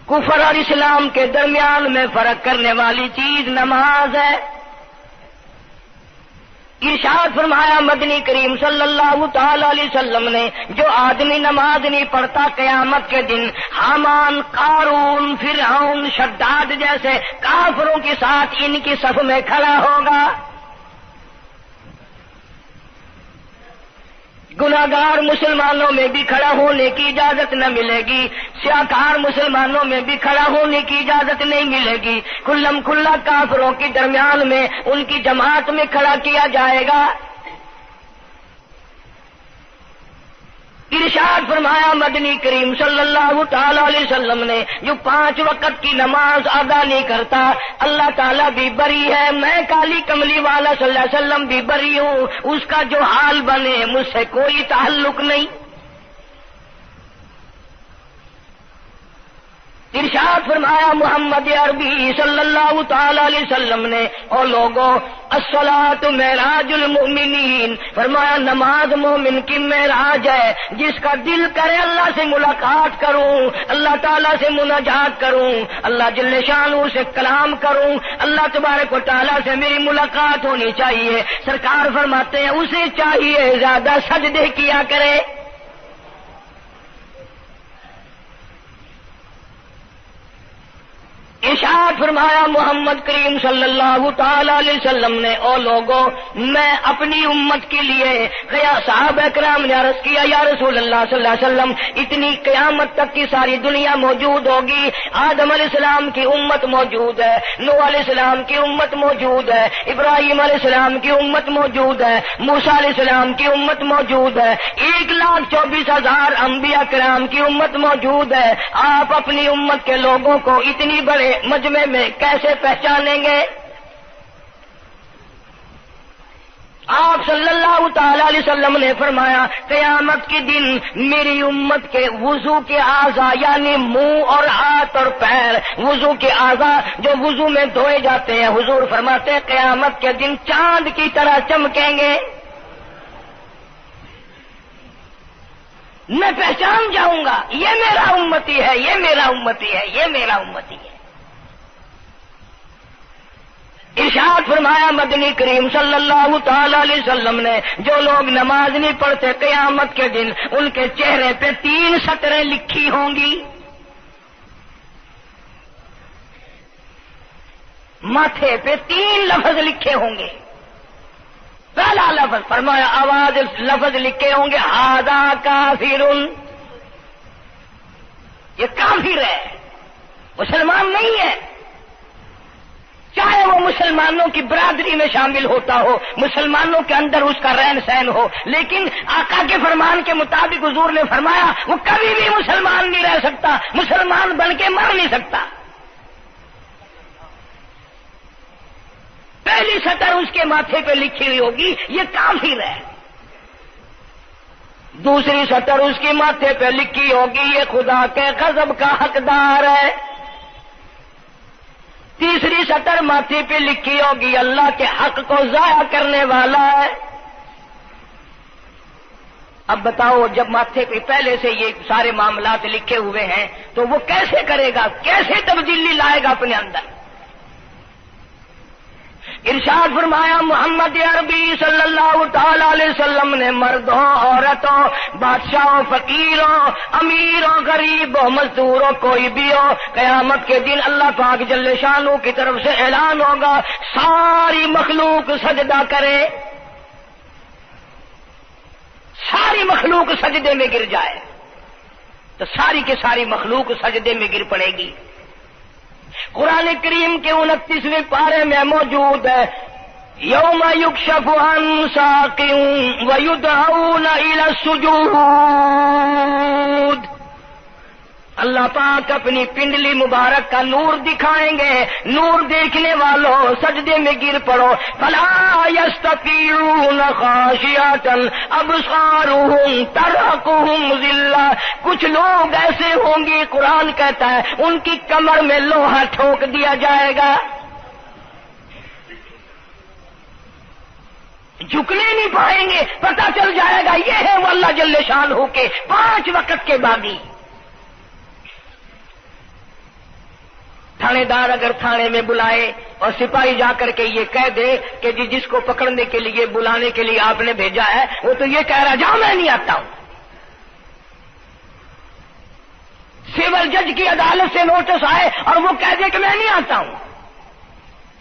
کفر اور اسلام کے درمیان میں فرق کرنے والی چیز نماز ہے۔ ارشاد فرمایا مدنی کریم صلی اللہ تعالی علیہ وسلم نے، جو آدمی نماز نہیں پڑھتا قیامت کے دن حامان، قارون، فرعون، شداد جیسے کافروں کے ساتھ ان کی صف میں کھڑا ہوگا۔ گناہگار مسلمانوں میں بھی کھڑا ہونے کی اجازت نہ ملے گی، سیاکار مسلمانوں میں بھی کھڑا ہونے کی اجازت نہیں ملے گی، کھلم کھلا کافروں کے درمیان میں ان کی جماعت میں کھڑا کیا جائے گا۔ ارشاد فرمایا مدنی کریم صلی اللہ تعالی علیہ وسلم نے، جو 5 وقت کی نماز ادا نہیں کرتا اللہ تعالیٰ بھی بری ہے، میں کالی کملی والا صلی اللہ علیہ وسلم بھی بری ہوں، اس کا جو حال بنے مجھ سے کوئی تعلق نہیں۔ ارشاد فرمایا محمد عربی صلی اللہ تعالی علیہ وسلم نے، اور لوگوں الصلاۃ معراج المؤمنین، فرمایا نماز مومن کی معراج ہے، جس کا دل کرے اللہ سے ملاقات کروں، اللہ تعالیٰ سے مناجات کروں، اللہ جل شانہ سے کلام کروں، اللہ تبارک و تعالیٰ سے میری ملاقات ہونی چاہیے۔ سرکار فرماتے ہیں اسے چاہیے زیادہ سجدے کیا کرے۔ ارشاد فرمایا محمد کریم صلی اللہ تعالی علیہ وسلم نے، او لوگوں میں اپنی امت کے لیے صحابہ کرام نے عرض کیا یا رسول اللہ صلی اللہ علیہ وسلم اتنی قیامت تک کی ساری دنیا موجود ہوگی، آدم علیہ السلام کی امت موجود ہے، نوح علیہ السلام کی امت موجود ہے، ابراہیم علیہ السلام کی امت موجود ہے، موسیٰ علیہ السلام کی امت موجود ہے، 1,24,000 انبیاء کرام کی امت موجود ہے، آپ اپنی امت کے لوگوں کو اتنی بڑے مجمع میں کیسے پہچانیں گے؟ آپ صلی اللہ تعالی علیہ وسلم نے فرمایا قیامت کے دن میری امت کے وضو کے اعضاء یعنی منہ اور ہاتھ اور پیر، وضو کے اعضاء جو وضو میں دھوئے جاتے ہیں، حضور فرماتے ہیں قیامت کے دن چاند کی طرح چمکیں گے، میں پہچان جاؤں گا یہ میرا امتی ہے، یہ میرا امتی ہے، یہ میرا امتی ہے۔ ارشاد فرمایا مدنی کریم صلی اللہ تعالی علیہ وسلم نے، جو لوگ نماز نہیں پڑھتے قیامت کے دن ان کے چہرے پہ 3 سطریں لکھی ہوں گی، ماتھے پہ 3 لفظ لکھے ہوں گے۔ پہلا لفظ فرمایا آواز لفظ لکھے ہوں گے ھذا کافر، یہ کافر ہے، مسلمان نہیں ہے، چاہے وہ مسلمانوں کی برادری میں شامل ہوتا ہو، مسلمانوں کے اندر اس کا رہن سہن ہو، لیکن آقا کے فرمان کے مطابق حضور نے فرمایا وہ کبھی بھی مسلمان نہیں رہ سکتا، مسلمان بن کے مر نہیں سکتا۔ پہلی سطر اس کے ماتھے پہ لکھی ہوئی ہوگی یہ کافر ہے، دوسری سطر اس کے ماتھے پہ لکھی ہوگی یہ خدا کے غضب کا حقدار ہے، تیسری سطر ماتھے پہ لکھی ہوگی اللہ کے حق کو ضائع کرنے والا ہے۔ اب بتاؤ جب ماتھے پہ پہلے سے یہ سارے معاملات لکھے ہوئے ہیں تو وہ کیسے کرے گا، کیسے تبدیلی لائے گا اپنے اندر؟ ارشاد فرمایا محمد عربی صلی اللہ تعالی علیہ وسلم نے، مردوں عورتوں، بادشاہوں فقیروں، امیروں غریبوں مزدوروں کوئی بھی ہو، قیامت کے دن اللہ پاک جل شانہ کی طرف سے اعلان ہوگا ساری مخلوق سجدہ کرے، ساری مخلوق سجدے میں گر جائے، تو ساری کی ساری مخلوق سجدے میں گر پڑے گی۔ قرآن کریم کے 29ویں پارے میں موجود ہے یوم یکشف عن ساق ویدعون الی السجود، اللہ پاک اپنی پنڈلی مبارک کا نور دکھائیں گے، نور دیکھنے والوں سجدے میں گر پڑو، فلا یستطیعون خاشعۃ ابصارهم ترهقهم ذلہ، کچھ لوگ ایسے ہوں گے قرآن کہتا ہے ان کی کمر میں لوہا ٹھوک دیا جائے گا، جھکنے نہیں پائیں گے، پتہ چل جائے گا یہ ہے وہ اللہ جل شانہ کے 5 وقت کے باغی۔ تھانے دار اگر تھانے میں بلائے اور سپاہی جا کر کے یہ کہہ دے کہ جس کو پکڑنے کے لیے بلانے کے لیے آپ نے بھیجا ہے وہ تو یہ کہہ رہا جاؤ میں نہیں آتا ہوں. سول جج کی عدالت سے نوٹس آئے اور وہ کہہ دے کہ میں نہیں آتا ہوں.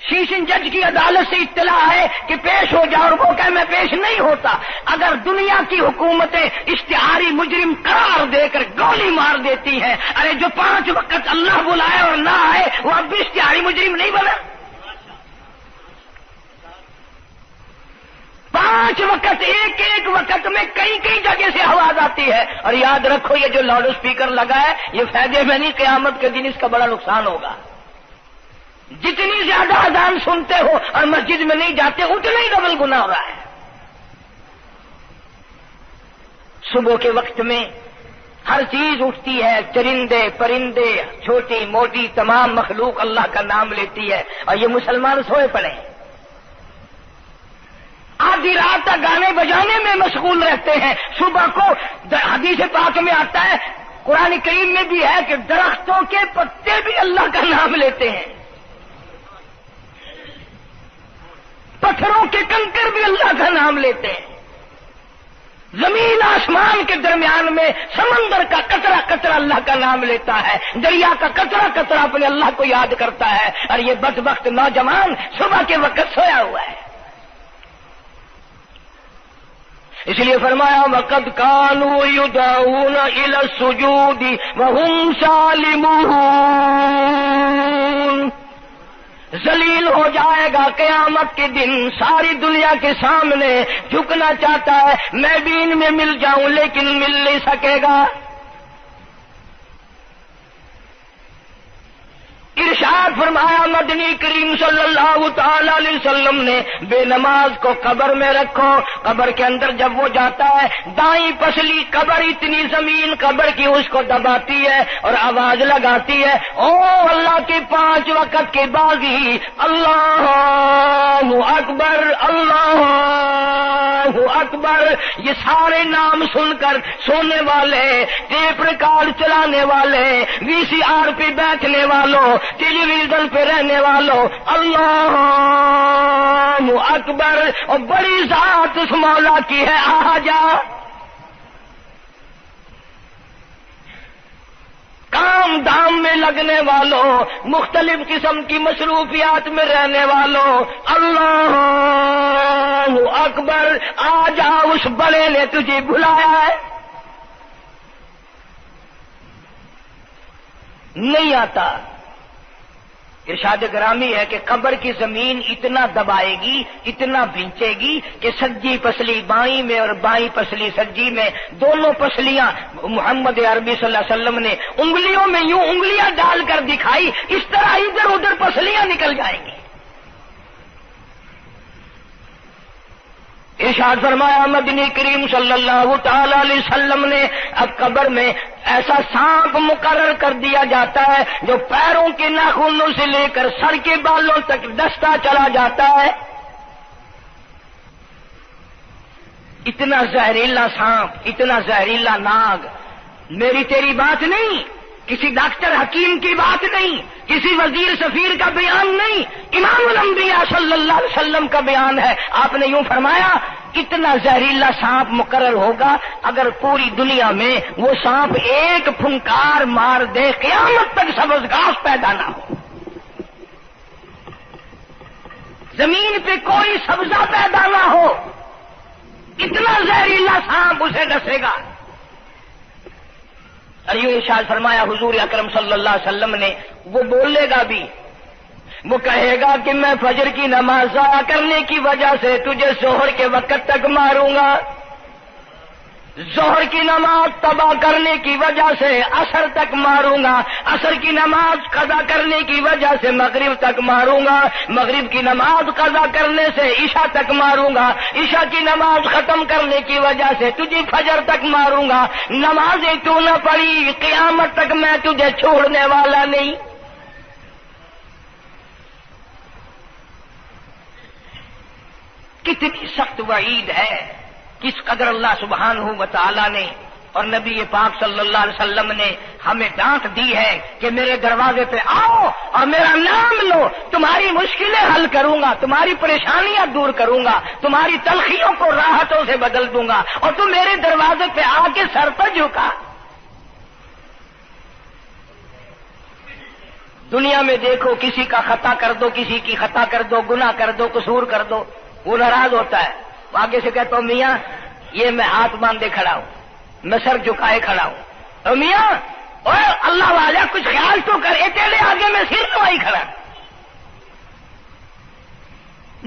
سیشن جج کی عدالت سے اطلاع ہے کہ پیش ہو جاؤ اور وہ کہ میں پیش نہیں ہوتا. اگر دنیا کی حکومتیں اشتہاری مجرم قرار دے کر گولی مار دیتی ہیں، ارے جو 5 وقت اللہ بلائے اور نہ آئے وہ اب بھی اشتہاری مجرم نہیں بنا. 5 وقت ایک وقت میں کئی جگہ سے آواز آتی ہے. اور یاد رکھو یہ جو لاؤڈ اسپیکر لگا ہے یہ فائدے میں نہیں، قیامت کے دن اس کا بڑا نقصان ہوگا. جتنی زیادہ اذان سنتے ہو اور مسجد میں نہیں جاتے اتنا ہی ڈبل گناہ ہو رہا ہے. صبح کے وقت میں ہر چیز اٹھتی ہے، چرندے پرندے چھوٹی موٹی تمام مخلوق اللہ کا نام لیتی ہے اور یہ مسلمان سوئے پڑے ہیں. آدھی رات تک گانے بجانے میں مشغول رہتے ہیں. صبح کو حدیث پاک میں آتا ہے، قرآن کریم میں بھی ہے کہ درختوں کے پتے بھی اللہ کا نام لیتے ہیں، پتھروں کے کنکر بھی اللہ کا نام لیتے ہیں. زمین آسمان کے درمیان میں سمندر کا قطرہ قطرہ اللہ کا نام لیتا ہے، دریا کا قطرہ قطرہ اپنے اللہ کو یاد کرتا ہے. اور یہ بدبخت نوجوان صبح کے وقت سویا ہوا ہے. اس لیے فرمایا وَقَدْ كَانُوا يُدْعَوْنَ إِلَى السُّجُودِ وَهُمْ سَالِمُونَ. ذلیل ہو جائے گا قیامت کے دن، ساری دنیا کے سامنے جھکنا چاہتا ہے میں بھی ان میں مل جاؤں لیکن مل نہیں سکے گا. ارشاد فرمایا مدنی کریم صلی اللہ تعالی علیہ وسلم نے بے نماز کو قبر میں رکھو. قبر کے اندر جب وہ جاتا ہے دائیں پسلی قبر اتنی زمین قبر کی اس کو دباتی ہے اور آواز لگاتی ہے او اللہ کے 5 وقت کے باغی اللہ اکبر اللہ اکبر. یہ سارے نام سن کر سونے والے، ٹیپ ریکارڈ چلانے والے، VCR پہ بیٹھنے والوں، ٹیلی ویژن پہ رہنے والوں اللہ اکبر اور بڑی ذات اس مولا کی ہے آ جا. کام دھام میں لگنے والوں، مختلف قسم کی مصروفیات میں رہنے والوں اللہ اکبر آ جا. اس بڑے نے تجھے بلایا ہے، نہیں آتا. ارشاد گرامی ہے کہ قبر کی زمین اتنا دبائے گی اتنا بھینچے گی کہ سجی پسلی بائیں میں اور بائیں پسلی سجی میں دونوں پسلیاں محمد عربی صلی اللہ علیہ وسلم نے انگلیوں میں یوں انگلیاں ڈال کر دکھائی، اس طرح ادھر ادھر پسلیاں نکل جائیں گی. ارشاد فرمایا مدنی کریم صلی اللہ تعالی علیہ وسلم نے اب قبر میں ایسا سانپ مقرر کر دیا جاتا ہے جو پیروں کے ناخنوں سے لے کر سر کے بالوں تک دستا چلا جاتا ہے. اتنا زہریلا سانپ، اتنا زہریلا ناگ. میری تیری بات نہیں، کسی ڈاکٹر حکیم کی بات نہیں، کسی وزیر سفیر کا بیان نہیں، امام الانبیاء صلی اللہ علیہ وسلم کا بیان ہے. آپ نے یوں فرمایا اتنا زہریلا سانپ مقرر ہوگا اگر پوری دنیا میں وہ سانپ ایک پھنکار مار دے قیامت تک سبز گھاس پیدا نہ ہو، زمین پہ کوئی سبزہ پیدا نہ ہو، اتنا زہریلا سانپ اسے ڈسے گا. اور یوں ارشاد فرمایا حضور اکرم صلی اللہ علیہ وسلم نے وہ بولے گا بھی، وہ کہے گا کہ میں فجر کی نماز ضائع کرنے کی وجہ سے تجھے ظہر کے وقت تک ماروں گا، ظہر کی نماز تباہ کرنے کی وجہ سے عصر تک ماروں گا، عصر کی نماز قضا کرنے کی وجہ سے مغرب تک ماروں گا، مغرب کی نماز قضا کرنے سے عشاء تک ماروں گا، عشاء کی نماز ختم کرنے کی وجہ سے تجھے فجر تک ماروں گا. نمازیں تو نہ پڑھی قیامت تک میں تجھے چھوڑنے والا نہیں. کتنی سخت وعید ہے، کس قدر اللہ سبحانہ و تعالی نے اور نبی پاک صلی اللہ علیہ وسلم نے ہمیں ڈانٹ دی ہے کہ میرے دروازے پہ آؤ اور میرا نام لو، تمہاری مشکلیں حل کروں گا، تمہاری پریشانیاں دور کروں گا، تمہاری تلخیوں کو راحتوں سے بدل دوں گا، اور تم میرے دروازے پہ آ کے سر پر جھکا۔ دنیا میں دیکھو، کسی کا خطا کر دو، کسی کی خطا کر دو، گناہ کر دو، قصور کر دو، وہ ناراض ہوتا ہے، وہ آگے سے کہتا ہوں میاں یہ میں ہاتھ باندھے کھڑا ہوں، میں سر جھکائے کھڑا ہوں، اور میاں اور اللہ والا کچھ خیال تو کر، تیرے آگے میں سر نوائی کھڑا،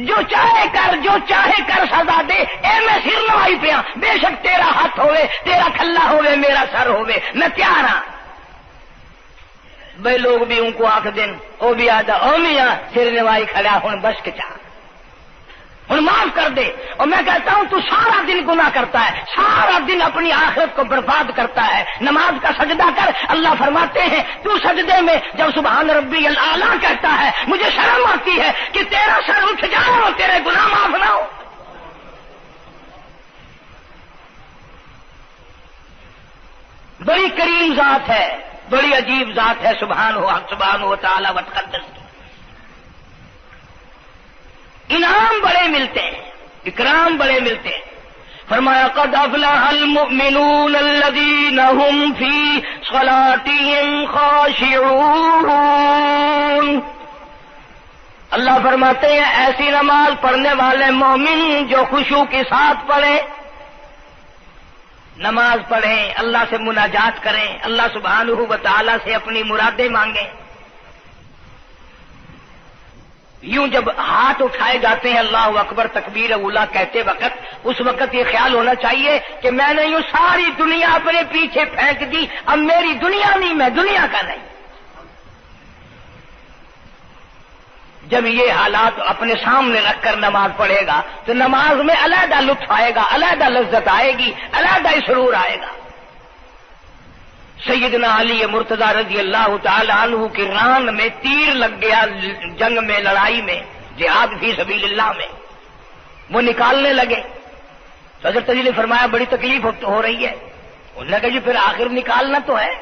جو چاہے کر، جو چاہے کر سزا دے، میں سر نوائی پہ ہاں، بے شک تیرا ہاتھ ہوئے، تیرا کھلا ہوئے، میرا سر ہوئے، میں تیار ہاں۔ بھائی لوگ بھی ان کو آنکھ دن، وہ بھی آدھا او میاں سر نوائی کھڑا ہوں، بس کے چاہ ہوں معاف کر دے۔ اور میں کہتا ہوں تو سارا دن گناہ کرتا ہے، سارا دن اپنی آخرت کو برباد کرتا ہے، نماز کا سجدہ کر، اللہ فرماتے ہیں تو سجدے میں جب سبحان ربی الاعلیٰ کہتا ہے مجھے شرم آتی ہے کہ تیرا سر اٹھ جاؤ اور تیرے گناہ معاف نہ ہو۔ بڑی کریم ذات ہے، بڑی عجیب ذات ہے، سبحانہ و تعالی و تقدس کی۔ انعام بڑے ملتے ہیں، اکرام بڑے ملتے ہیں۔ فرمایا قد افلح المؤمنون الذین هم فی صلاتهم خاشعون۔ اللہ فرماتے ہیں ایسی نماز پڑھنے والے مومن جو خشوع کے ساتھ پڑھیں، نماز پڑھیں، اللہ سے مناجات کریں، اللہ سبحانہ و تعالی سے اپنی مرادیں مانگیں۔ یوں جب ہاتھ اٹھائے جاتے ہیں اللہ اکبر تکبیر اولا کہتے وقت، اس وقت یہ خیال ہونا چاہیے کہ میں نے یوں ساری دنیا اپنے پیچھے پھینک دی، اب میری دنیا نہیں، میں دنیا کا نہیں۔ جب یہ حالات اپنے سامنے رکھ کر نماز پڑھے گا تو نماز میں علیحدہ لطف آئے گا، علیحدہ لذت آئے گی، علیحدہ سرور آئے گا۔ سیدنا علی مرتضی رضی اللہ تعالی عنہ کی ران میں تیر لگ گیا، جنگ میں، لڑائی میں، جہاد فی سبیل اللہ میں، وہ نکالنے لگے تو حضرت علی نے فرمایا بڑی تکلیف ہو رہی ہے۔ انہوں نے کہا جی پھر آخر نکالنا تو ہے،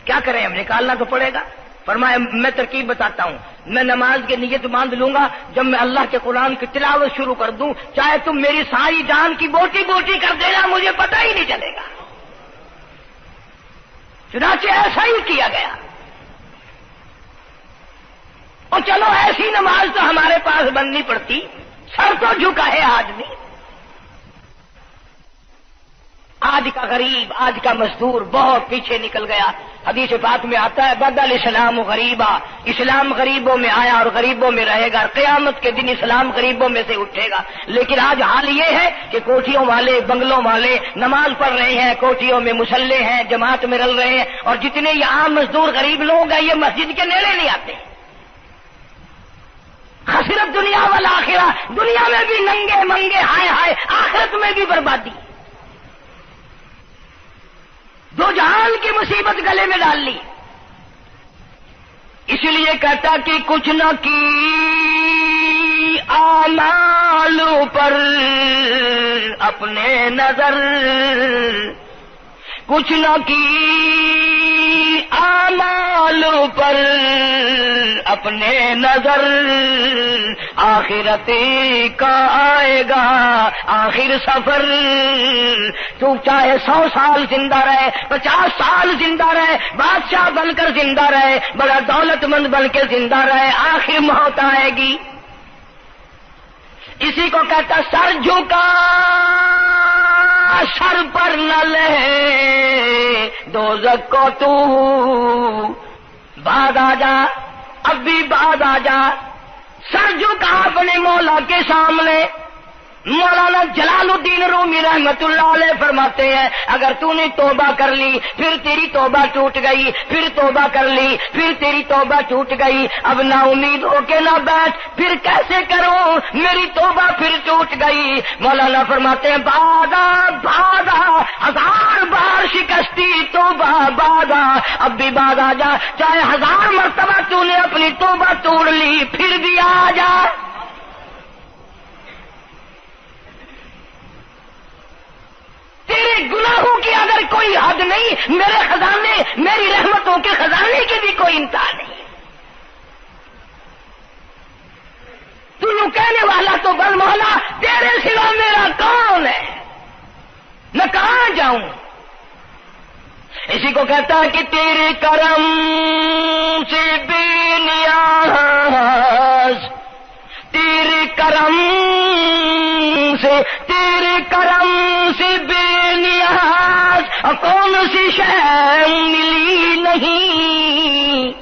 کیا کریں ہم، نکالنا تو پڑے گا۔ فرمایا میں ترکیب بتاتا ہوں، میں نماز کی نیت باندھ لوں گا، جب میں اللہ کے قرآن کی تلاوت شروع کر دوں چاہے تم میری ساری جان کی بوٹی بوٹی کر دینا، مجھے پتہ ہی نہیں چلے گا۔ چنانچہ ایسا ہی کیا گیا۔ اور چلو ایسی نماز تو ہمارے پاس بننی پڑتی، سر تو جھکا ہے آدمی۔ آج کا غریب، آج کا مزدور بہت پیچھے نکل گیا۔ حدیث پاک میں آتا ہے بدل اسلام غریبا، اسلام غریبوں میں آیا اور غریبوں میں رہے گا، قیامت کے دن اسلام غریبوں میں سے اٹھے گا۔ لیکن آج حال یہ ہے کہ کوٹھیوں والے، بنگلوں والے نماز پڑھ رہے ہیں، کوٹھیوں میں مصلے ہیں، جماعت میں رل رہے ہیں، اور جتنے یہ عام مزدور غریب لوگ ہیں یہ مسجد کے نیڑے نہیں آتے۔ خسرت دنیا والآخرہ، دنیا میں بھی ننگے منگے، ہائے ہائے، آخرت میں بھی بربادی، دو جہان کی مصیبت گلے میں ڈال لی۔ اس لیے کہتا کہ کچھ نہ کی اعمال پر اپنے نظر، کچھ نہ کی اعمال پر اپنے نظر، آخرت کا آئے گا آخر سفر۔ تو چاہے 100 سال زندہ رہے، 50 سال زندہ رہے، بادشاہ بن کر زندہ رہے، بڑا دولت مند بن کے زندہ رہے، آخر موت آئے گی۔ اسی کو کہتا سر جھکا سر پر نہ لے دوزخ کو تو، بعد آ جا، اب بھی بعد آ جا، سر جھکا اپنے مولا کے سامنے۔ مولانا جلال الدین رومی رحمت اللہ علیہ فرماتے ہیں اگر تو نے توبہ کر لی پھر تیری توبہ ٹوٹ گئی، پھر توبہ کر لی پھر تیری توبہ ٹوٹ گئی، اب نا امید ہو کے نہ بیٹھ، پھر کیسے کروں، میری توبہ پھر ٹوٹ گئی۔ مولانا فرماتے ہیں بادا بادا، 1000 بار شکستی توبہ بادا، اب بھی بعد آ جا، چاہے 1000 مرتبہ تو نے اپنی توبہ توڑ لی پھر بھی آ جا۔ تیرے گناہوں کی اگر کوئی حد نہیں، میرے خزانے، میری رحمتوں کے خزانے کی بھی کوئی انتہا نہیں۔ تو یوں کہنے والا تو بل مولا تیرے سوا میرا کون ہے، میں کہاں جاؤں؟ اسی کو کہتا ہے کہ تیرے کرم سے بے نیاز، تیرے کرم سے بے نیاز، اور کون سی شے ملی نہیں،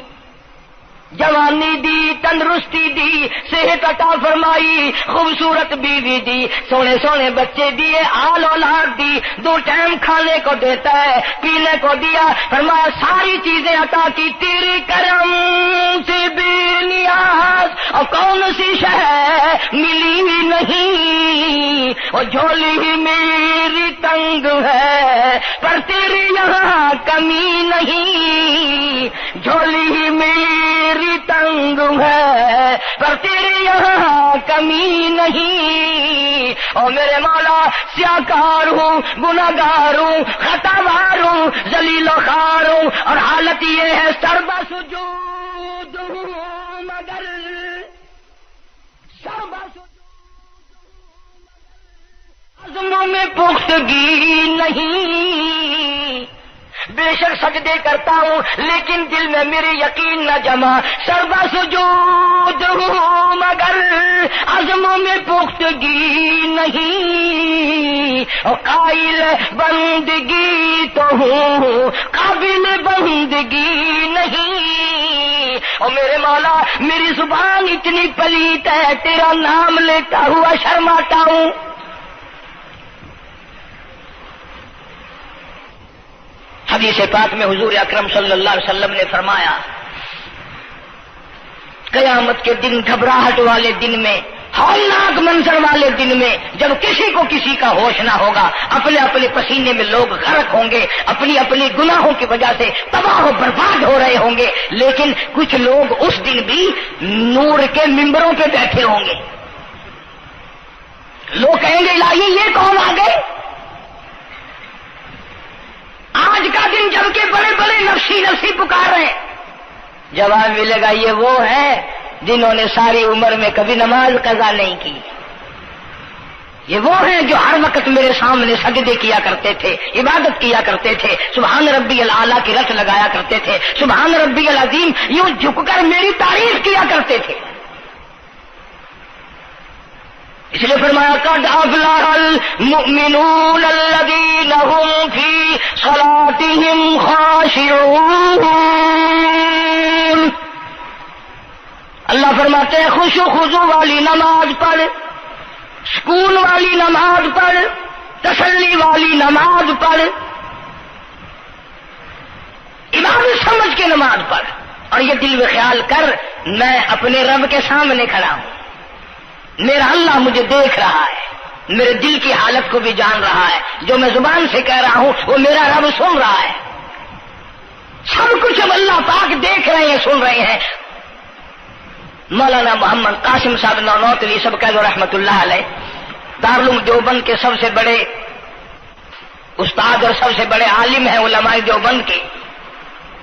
جوانی دی، تندرستی دی، صحت عطا فرمائی، خوبصورت بیوی دی، سونے سونے بچے دیے، آل اولاد دی، 2 ٹائم کھانے کو دیتا ہے، پینے کو دیا، فرمایا ساری چیزیں عطا کی، تیرے کرم سے بے نیاز، اور کون سی شے ملی نہیں، اور جھولی ہی میری تنگ ہے پر تیرے یہاں کمی نہیں، جھولی ہی میری تنگ ہے پر تیرے یہاں کمی نہیں، اور میرے مولا سیاکار ہوں، گناہگار ہوں، خطاوار ہوں، ذلیل و خوار ہوں، اور حالت یہ ہے سربا سجود ہوں، مگر سربا عزموں میں پختگی نہیں، بے شک سجدے کرتا ہوں لیکن دل میں میرے یقین نہ جمع، سربا سجود ہوں مگر عزموں میں پختگی نہیں، اور قائل بندگی تو ہوں قابل بندگی نہیں، اور میرے مولا میری زبان اتنی پلیت ہے تیرا نام لیتا ہوا شرماتا ہوں۔ حدیث پاک میں حضور اکرم صلی اللہ علیہ وسلم نے فرمایا قیامت کے دن، گھبراہٹ والے دن میں، ہولناک منظر والے دن میں، جب کسی کو کسی کا ہوش نہ ہوگا، اپنے اپنے پسینے میں لوگ غرق ہوں گے، اپنی اپنی گناہوں کی وجہ سے تباہ و برباد ہو رہے ہوں گے، لیکن کچھ لوگ اس دن بھی نور کے ممبروں پہ بیٹھے ہوں گے، لوگ کہیں گے الہی یہ کون آ گئے؟ آج کا دن جبکہ بڑے بڑے نفسی پکار رہے ہیں، جواب ملے گا یہ وہ ہے جنہوں نے ساری عمر میں کبھی نماز قضا نہیں کی، یہ وہ ہیں جو ہر وقت میرے سامنے سجدے کیا کرتے تھے، عبادت کیا کرتے تھے، سبحان ربی الاعلیٰ کی رٹ لگایا کرتے تھے، سبحان ربی العظیم یوں جھک کر میری تعریف کیا کرتے تھے۔ اس لیے فرمایا قد افلح المؤمنون الذین هم فی صلاتهم خاشعون، اللہ فرماتے ہیں خشوع خضوع والی نماز پڑھ، سکون والی نماز پڑھ، تسلی والی نماز پڑھ، عبادت سمجھ کے نماز پڑھ، اور یہ دل میں خیال کر میں اپنے رب کے سامنے کھڑا ہوں، میرا اللہ مجھے دیکھ رہا ہے، میرے دل کی حالت کو بھی جان رہا ہے، جو میں زبان سے کہہ رہا ہوں وہ میرا رب سن رہا ہے، سب کچھ اب اللہ پاک دیکھ رہے ہیں، سن رہے ہیں۔ مولانا محمد قاسم صاحب نانوتوی سب کہہ دو رحمت اللہ علیہ، دارالعلوم دیوبند کے سب سے بڑے استاد اور سب سے بڑے عالم ہیں علماء دیوبند کے۔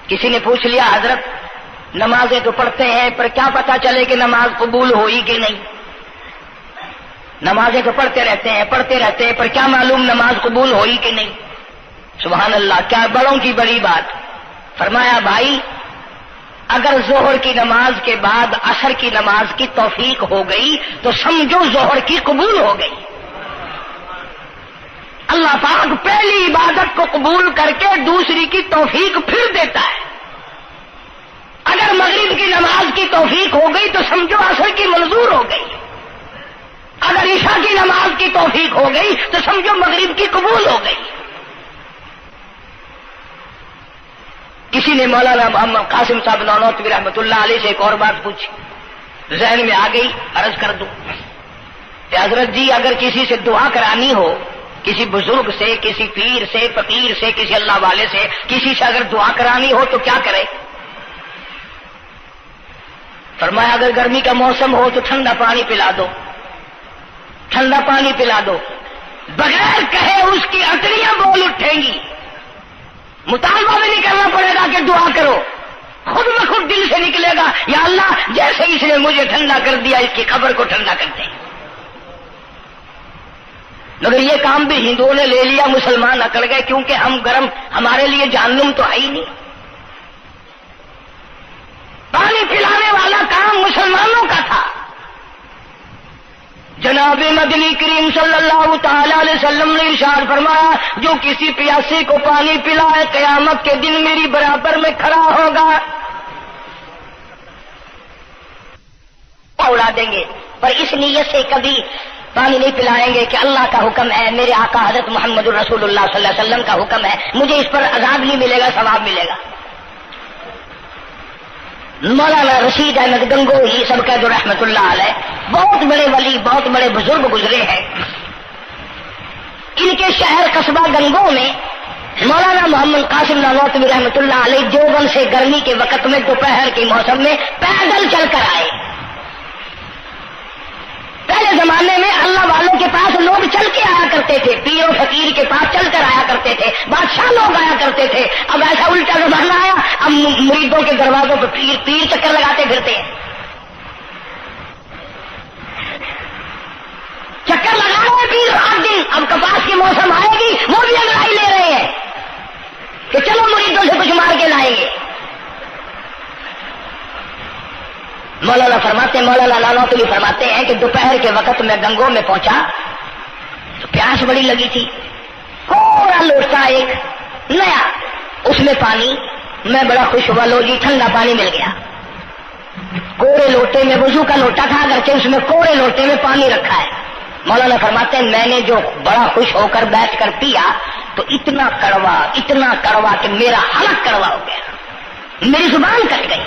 کسی نے پوچھ لیا حضرت نمازیں تو پڑھتے ہیں پر کیا پتا چلے کہ نماز قبول ہوئی کہ نہیں؟ نمازیں تو پڑھتے رہتے ہیں پر کیا معلوم نماز قبول ہوئی کہ نہیں؟ سبحان اللہ، کیا بڑوں کی بڑی بات۔ فرمایا بھائی اگر ظہر کی نماز کے بعد عصر کی نماز کی توفیق ہو گئی تو سمجھو ظہر کی قبول ہو گئی۔ اللہ پاک پہلی عبادت کو قبول کر کے دوسری کی توفیق پھر دیتا ہے۔ اگر مغرب کی نماز کی توفیق ہو گئی تو سمجھو عصر کی منظور ہو گئی، اگر عشاء کی نماز کی توفیق ہو گئی تو سمجھو مغرب کی قبول ہو گئی۔ کسی نے مولانا محمد قاسم صاحب نانوتوی رحمۃ اللہ علیہ سے ایک اور بات پوچھی، ذہن میں آ گئی، عرض کر دوں کہ حضرت جی اگر کسی سے دعا کرانی ہو، کسی بزرگ سے، کسی پیر سے، فقیر سے، کسی اللہ والے سے، کسی سے اگر دعا کرانی ہو تو کیا کرے؟ فرمایا اگر گرمی کا موسم ہو تو ٹھنڈا پانی پلا دو، ٹھنڈا پانی پلا دو، بغیر کہے اس کی اٹڑیاں بول اٹھیں گی. مطالبہ بھی نہیں کرنا پڑے گا کہ دعا کرو، خود بخود دل سے نکلے گا یا اللہ جیسے اس نے مجھے ٹھنڈا کر دیا اس کی قبر کو ٹھنڈا کر دیں. مگر یہ کام بھی ہندوؤں نے لے لیا، مسلمان اکڑ گئے کیونکہ ہم گرم، ہمارے لیے جہنم تو ہے ہی نہیں. پانی پلانے والا کام مسلمانوں کا تھا. جناب مدنی کریم صلی اللہ تعالی علیہ وسلم نے ارشاد فرمایا جو کسی پیاسے کو پانی پلائے قیامت کے دن میری برابر میں کھڑا ہوگا. اڑا دیں گے پر اس نیت سے کبھی پانی نہیں پلائیں گے کہ اللہ کا حکم ہے، میرے آقا حضرت محمد الرسول اللہ صلی اللہ علیہ وسلم کا حکم ہے، مجھے اس پر عذاب نہیں ملے گا، ثواب ملے گا. مولانا رشید احمد گنگوہی سب کا جو رحمت اللہ علیہ، بہت بڑے ولی، بہت بڑے بزرگ گزرے ہیں. ان کے شہر قصبہ گنگو میں مولانا محمد قاسم نانوتوی رحمت اللہ علیہ دیوبند سے گرمی کے وقت میں دوپہر کے موسم میں پیدل چل کر آئے. پہلے زمانے میں اللہ والوں کے پاس لوگ چل کے آیا کرتے تھے، پیر و فقیر کے پاس چل کر آیا کرتے تھے، بادشاہ لوگ آیا کرتے تھے. اب ایسا الٹا زمانہ آیا، اب مریدوں کے دروازوں پہ پیر چکر لگاتے پھرتے ہیں. چکر لگا رہے پیر رات دن. اب کپاس کی موسم آئے گی وہ بھی انگڑائی لے رہے ہیں کہ چلو مریدوں سے کچھ مار کے لائیں گے. مولانا نانوتوی فرماتے ہیں کہ دوپہر کے وقت میں گنگو میں پہنچا تو پیاس بڑی لگی تھی. پورا لوٹا ایک نیا، اس میں پانی. میں بڑا خوش ہوا، لو جی ٹھنڈا پانی مل گیا. کوڑے لوٹے میں، وضو کا لوٹا تھا اگرچہ اس میں کوڑے لوٹے میں پانی رکھا ہے. مولانا فرماتے ہیں میں نے جو بڑا خوش ہو کر بیٹھ کر پیا تو اتنا کڑوا کہ میرا حلق کڑوا ہو گیا، میری زبان کٹ گئی.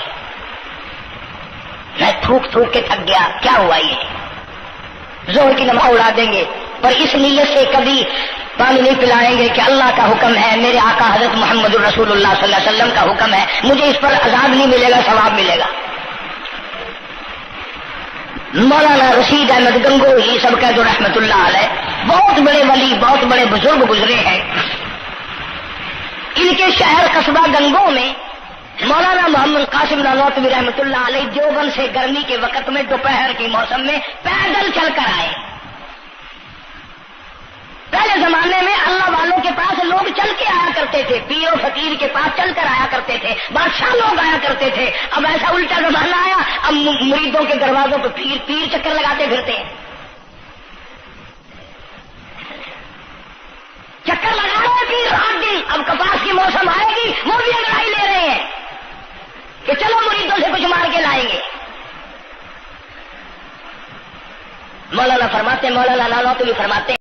میں تھوک کے تھک گیا. کیا ہوا یہ زہر کی نماز اڑا دیں گے پر اس نیت سے کبھی پانی نہیں پلائیں گے کہ اللہ کا حکم ہے، میرے آقا حضرت محمد الرسول اللہ صلی اللہ علیہ وسلم کا حکم ہے، مجھے اس پر عذاب نہیں ملے گا، ثواب ملے گا. مولانا رشید احمد گنگوہی سب کا جو رحمت اللہ علیہ، بہت بڑے ولی، بہت بڑے بزرگ گزرے ہیں. ان کے شہر قصبہ گنگو میں مولانا محمد قاسم نانوتوی رحمت اللہ علیہ دیوبند سے گرمی کے وقت میں دوپہر کے موسم میں پیدل چل کر آئے. پہلے زمانے میں اللہ والوں کے پاس لوگ چل کے آیا کرتے تھے، پیر و فقیر کے پاس چل کر آیا کرتے تھے، بادشاہ لوگ آیا کرتے تھے. اب ایسا الٹا زمانہ آیا، اب مریدوں کے دروازوں پہ پیر چکر لگاتے پھرتے ہیں. چکر لگا رہے پیر رات دن. اب کپاس کی موسم آئے گی وہ بھی انگڑائی لے رہے ہیں کہ چلو مریدوں سے کچھ مار کے لائیں گے. مولانا نانوتوی فرماتے